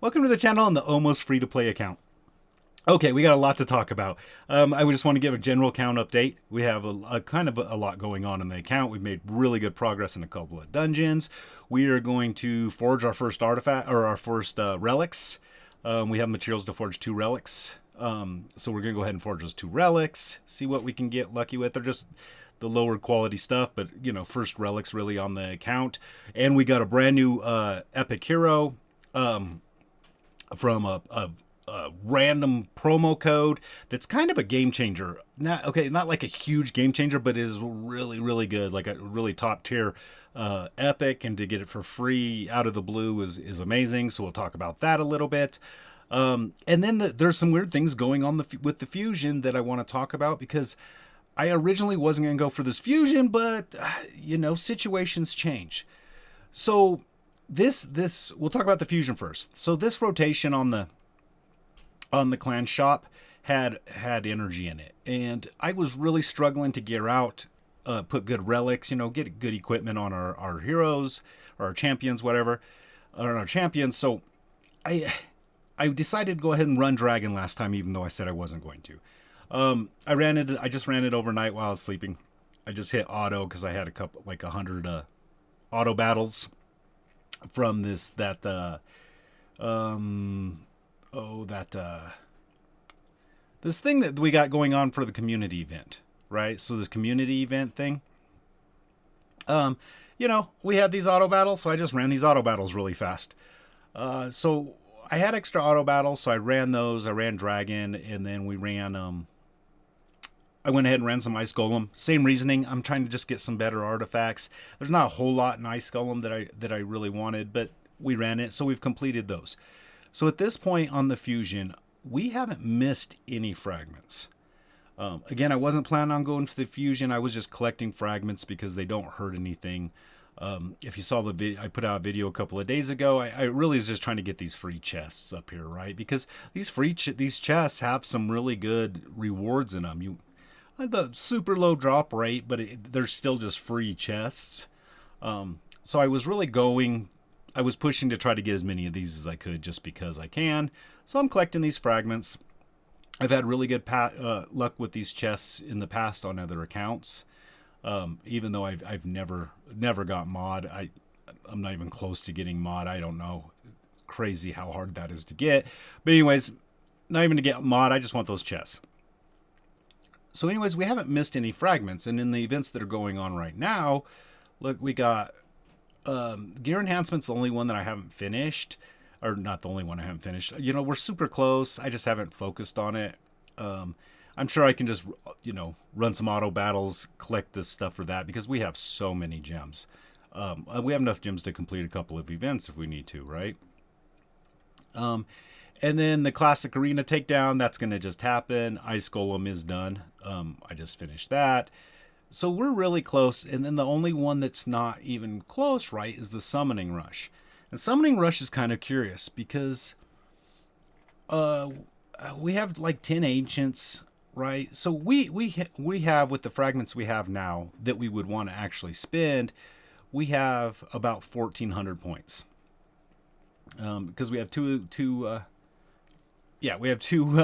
Welcome to the channel on the almost free-to-play account. Okay, we got a lot to talk about. I would just want to give a general account update. We have a kind of a lot going on in the account. We've made really good progress in a couple of dungeons. We are going to forge our first artifact, or our first relics. We have materials to forge 2 relics. So we're going to go ahead and forge those 2 relics, see what we can get lucky with. They're just the lower quality stuff, but, you know, first relics really on the account. And we got a brand new epic hero from a random promo code that's kind of a game changer. Not like a huge game changer, but is really, really good, like a really top tier epic, and to get it for free out of the blue is amazing. So we'll talk about that a little bit. And then there's some weird things going on with the fusion that I want to talk about, because I originally wasn't going to go for this fusion, but you know, situations change. So this we'll talk about the fusion first. So this rotation on the clan shop had energy in it, and I was really struggling to gear out, put good relics, you know, get good equipment on our heroes or our champions, whatever, or our champions. So I decided to go ahead and run dragon last time, even though I said I wasn't going to. I just ran it overnight while I was sleeping. I just hit auto because I had a couple, like 100 auto battles from this this thing that we got going on for the community event, right? So this community event thing, you know, we had these auto battles, so I just ran these auto battles really fast. So I had extra auto battles, so I ran those. I ran dragon, and then we ran I went ahead and ran some Ice Golem. Same reasoning. I'm trying to just get some better artifacts. There's not a whole lot in Ice Golem that I really wanted, but we ran it, so we've completed those. So at this point on the fusion, we haven't missed any fragments. Again, I wasn't planning on going for the fusion. I was just collecting fragments because they don't hurt anything. If you saw the video, I put out a video a couple of days ago. I really was just trying to get these free chests up here, right? Because these chests have some really good rewards in them. The super low drop rate, but they're still just free chests. So I was pushing to try to get as many of these as I could, just because I can. So I'm collecting these fragments. I've had really good luck with these chests in the past on other accounts. Even though I've never got mod. I'm not even close to getting mod. I don't know. Crazy how hard that is to get. But anyways, not even to get mod. I just want those chests. So anyways, we haven't missed any fragments. And in the events that are going on right now, look, we got Gear Enhancement's the only one that I haven't finished. Or not the only one I haven't finished. You know, we're super close. I just haven't focused on it. I'm sure I can just, you know, run some auto battles, collect this stuff for that, because we have so many gems. We have enough gems to complete a couple of events if we need to, right? And then the classic arena takedown, that's going to just happen. Ice Golem is done. I just finished that. So we're really close. And then the only one that's not even close, right, is the Summoning Rush. And Summoning Rush is kind of curious because we have like 10 ancients, right? So we have, with the fragments we have now that we would want to actually spend, we have about 1,400 points. Because we have two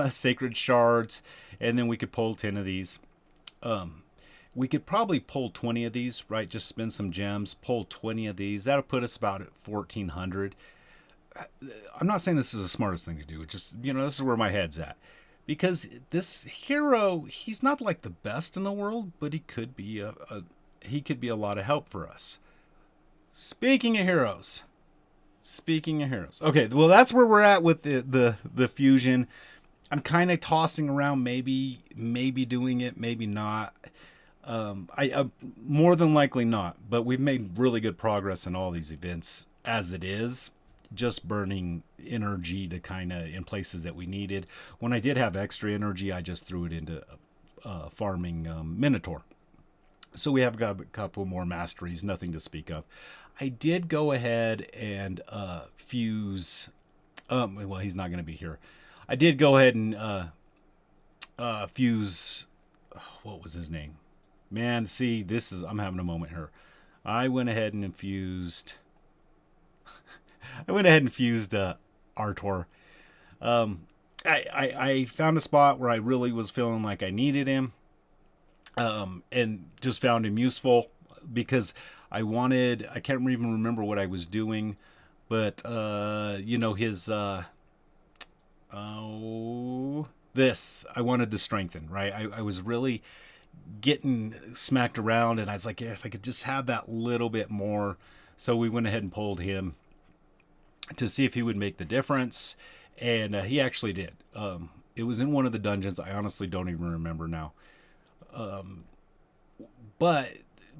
sacred shards, and then we could pull 10 of these. We could probably pull 20 of these, right? Just spend some gems, pull 20 of these. That'll put us about at 1,400. I'm not saying this is the smartest thing to do. It's just, you know, this is where my head's at. Because this hero, he's not like the best in the world, but he could be a lot of help for us. Speaking of heroes. Okay, well, that's where we're at with the fusion. I'm kind of tossing around maybe doing it, maybe not. I more than likely not, but we've made really good progress in all these events as it is, just burning energy to kind of in places that we needed. When I did have extra energy, I just threw it into farming Minotaur. So we have got a couple more masteries, nothing to speak of. I did go ahead and fuse. Well, he's not going to be here. I did go ahead and fuse. What was his name? Man, see, I'm having a moment here. I went ahead and infused Artor. I found a spot where I really was feeling like I needed him, and just found him useful because I can't even remember what I was doing, but his I wanted to strengthen, right? I was really getting smacked around, and I was like, yeah, if I could just have that little bit more. So we went ahead and pulled him to see if he would make the difference, and he actually did. It was in one of the dungeons. I honestly don't even remember now. But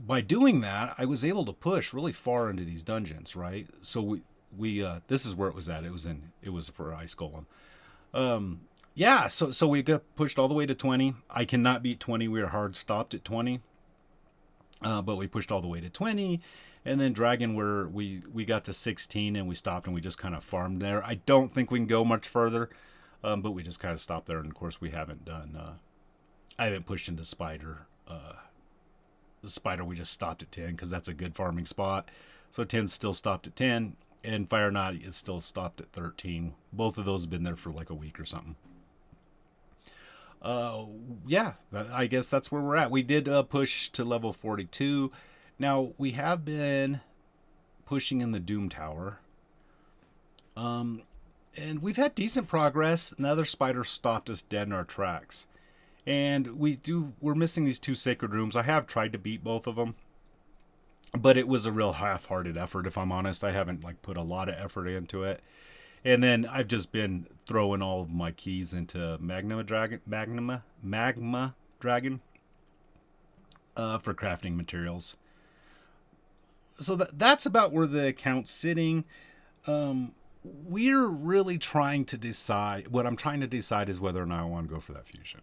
by doing that, I was able to push really far into these dungeons, right? So we this is where it was at. It was for Ice Golem. Yeah, so we got pushed all the way to 20. I cannot beat 20. We were hard stopped at 20. But we pushed all the way to 20. And then Dragon, we got to 16 and we stopped and we just kind of farmed there. I don't think we can go much further, but we just kind of stopped there. And of course, we haven't done, I haven't pushed into Spider. The Spider, we just stopped at 10 because that's a good farming spot. So 10's still stopped at 10, and Fire Knot is still stopped at 13. Both of those have been there for like a week or something. Yeah, I guess that's where we're at. We did push to level 42. Now, we have been pushing in the Doom Tower. And we've had decent progress. Another spider stopped us dead in our tracks. And we're missing these 2 sacred rooms. I have tried to beat both of them, but it was a real half-hearted effort, if I'm honest. I haven't put a lot of effort into it. And then I've just been throwing all of my keys into Magma Dragon for crafting materials. So that's about where the account's sitting. We're really trying to decide. What I'm trying to decide is whether or not I want to go for that fusion.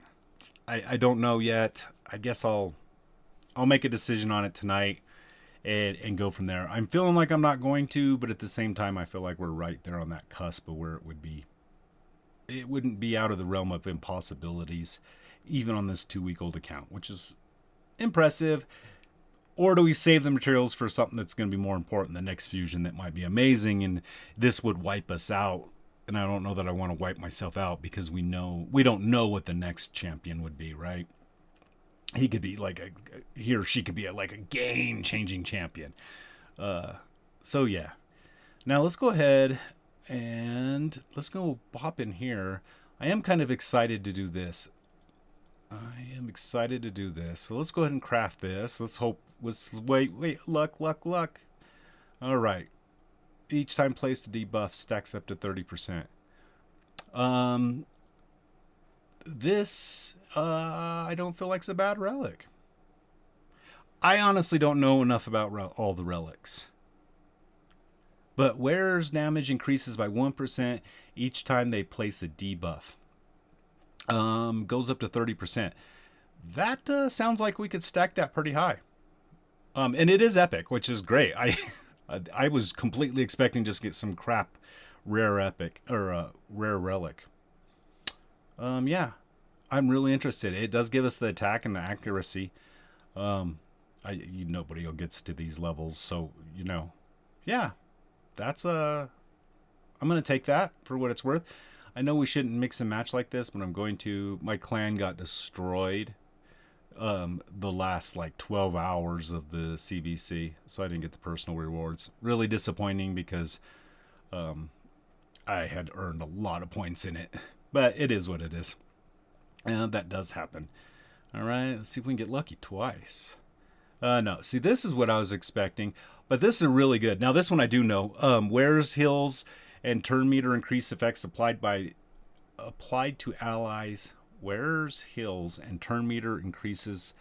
I don't know yet. I guess I'll make a decision on it tonight and go from there. I'm feeling like I'm not going to, but at the same time, I feel like we're right there on that cusp of where it wouldn't be out of the realm of impossibilities, even on this 2-week-old account, which is impressive. Or do we save the materials for something that's going to be more important, the next fusion that might be amazing, and this would wipe us out? And I don't know that I want to wipe myself out because we don't know what the next champion would be, right? He could be he or she could be a game-changing champion. So yeah. Now let's go ahead and let's go pop in here. I am kind of excited to do this. So let's go ahead and craft this. Let's hope. Wait. Luck. All right. Each time placed, a debuff stacks up to 30%. This I don't feel like it's a bad relic. I honestly don't know enough about all the relics. But wearer's damage increases by 1% each time they place a debuff. Goes up to 30%. That sounds like we could stack that pretty high. And it is epic, which is great. I was completely expecting just get some crap rare epic or rare relic. Yeah, I'm really interested. It does give us the attack and the accuracy. Nobody gets to these levels, so yeah, that's I'm gonna take that for what it's worth. I know we shouldn't mix and match like this, but I'm going to. My clan got destroyed the last 12 hours of the CBC, so I didn't get the personal rewards. Really disappointing because I had earned a lot of points in it, but it is what it is, and that does happen. All right, let's see if we can get lucky twice. No, see, this is what I was expecting, but this is really good. Now this one I do know. Wearer's heals and turn meter increase effects applied to allies. Wearer's heals and turn meter increase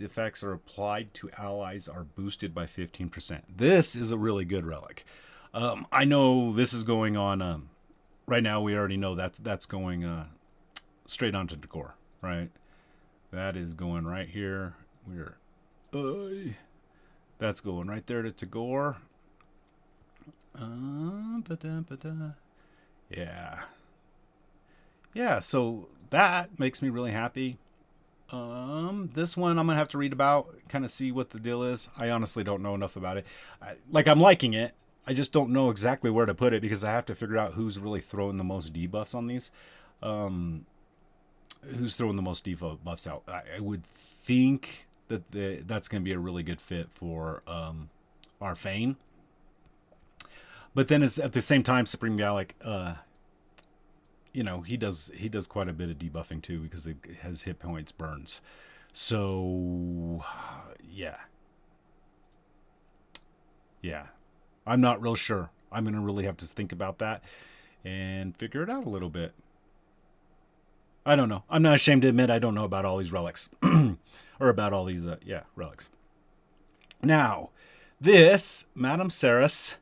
effects are applied to allies are boosted by 15%. This is a really good relic. I know this is going on right now. We already know that's going straight onto decor, right? That is going right here. That's going right there to Tagore. Yeah, so that makes me really happy. This one I'm gonna have to read about, kind of see what the deal is. I honestly don't know enough about it. I'm liking it. I just don't know exactly where to put it because I have to figure out who's really throwing the most debuffs on these. Who's throwing the most debuffs out. I would think that that's going to be a really good fit for our Fane. But then at the same time, Supreme Gallic, he does quite a bit of debuffing too because it has hit points burns. So yeah. I'm not real sure. I'm going to really have to think about that and figure it out a little bit. I don't know. I'm not ashamed to admit I don't know about all these relics. Or about all these, relics. Now, this, Madame Saris,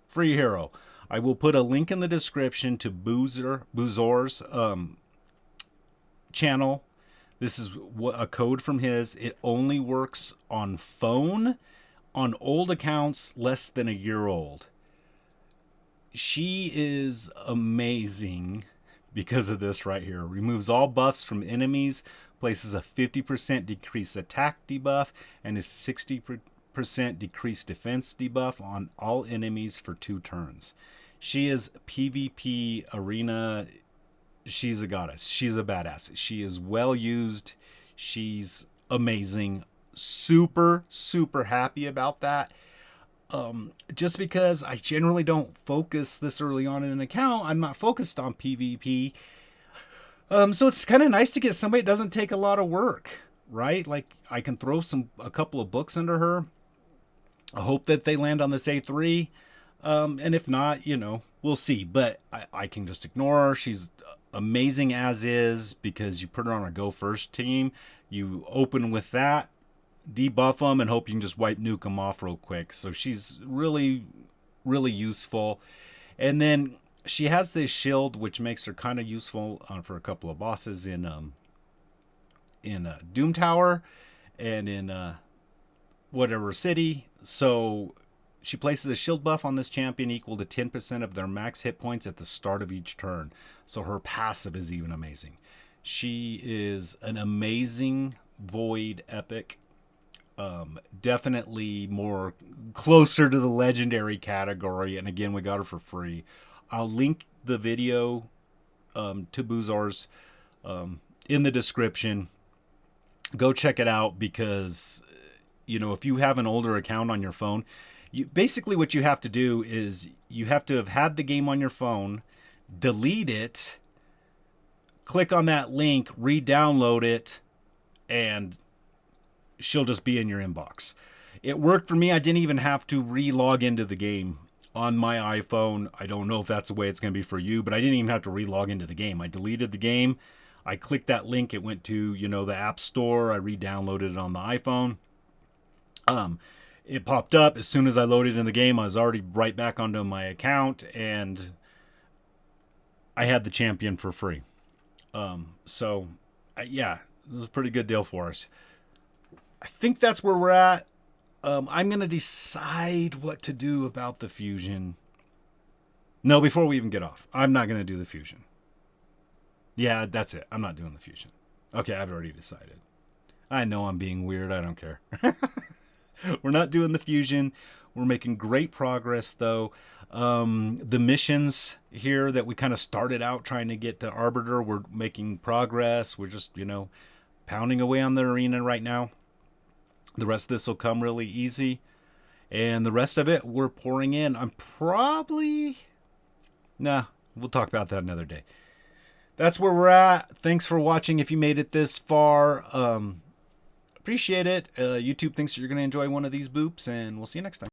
free hero. I will put a link in the description to Boozor's channel. This is a code from his. It only works on phone, on old accounts less than a year old. She is amazing because of this right here. Removes all buffs from enemies, places a 50% decreased attack debuff, and a 60% decreased defense debuff on all enemies for 2 turns. She is PvP arena. She's a goddess. She's a badass. She is well used. She's amazing. Super, super happy about that. Just because I generally don't focus this early on in an account, I'm not focused on PvP. So it's kind of nice to get somebody that doesn't take a lot of work, right? Like I can throw a couple of books under her. I hope that they land on this A3. And if not, we'll see. But I can just ignore her. She's amazing as is because you put her on a go first team. You open with that, debuff them, and hope you can just nuke them off real quick. So she's really, really useful. And then she has this shield, which makes her kind of useful for a couple of bosses in Doom Tower and in whatever city. So she places a shield buff on this champion equal to 10% of their max hit points at the start of each turn. So her passive is even amazing. She is an amazing Void epic. Definitely more closer to the legendary category. And again, we got her for free. I'll link the video to Boozor's in the description. Go check it out because, if you have an older account on your phone, basically what you have to do is you have to have had the game on your phone, delete it, click on that link, re-download it, and she'll just be in your inbox. It worked for me. I didn't even have to re-log into the game on my iPhone. I don't know if that's the way it's going to be for you, but I didn't even have to re-log into the game. I deleted the game. I clicked that link. It went to, the App Store. I re-downloaded it on the iPhone. It popped up. As soon as I loaded in the game, I was already right back onto my account, and I had the champion for free. Yeah, it was a pretty good deal for us. I think that's where we're at. I'm going to decide what to do about the fusion. No, before we even get off, I'm not going to do the fusion. Yeah, that's it. I'm not doing the fusion. Okay, I've already decided. I know I'm being weird. I don't care. We're not doing the fusion. We're making great progress, though. The missions here that we kind of started out trying to get to Arbiter, we're making progress. We're just, pounding away on the arena right now. The rest of this will come really easy. And the rest of it, we're pouring in. We'll talk about that another day. That's where we're at. Thanks for watching if you made it this far. Appreciate it. YouTube thinks you're going to enjoy one of these boops, and we'll see you next time.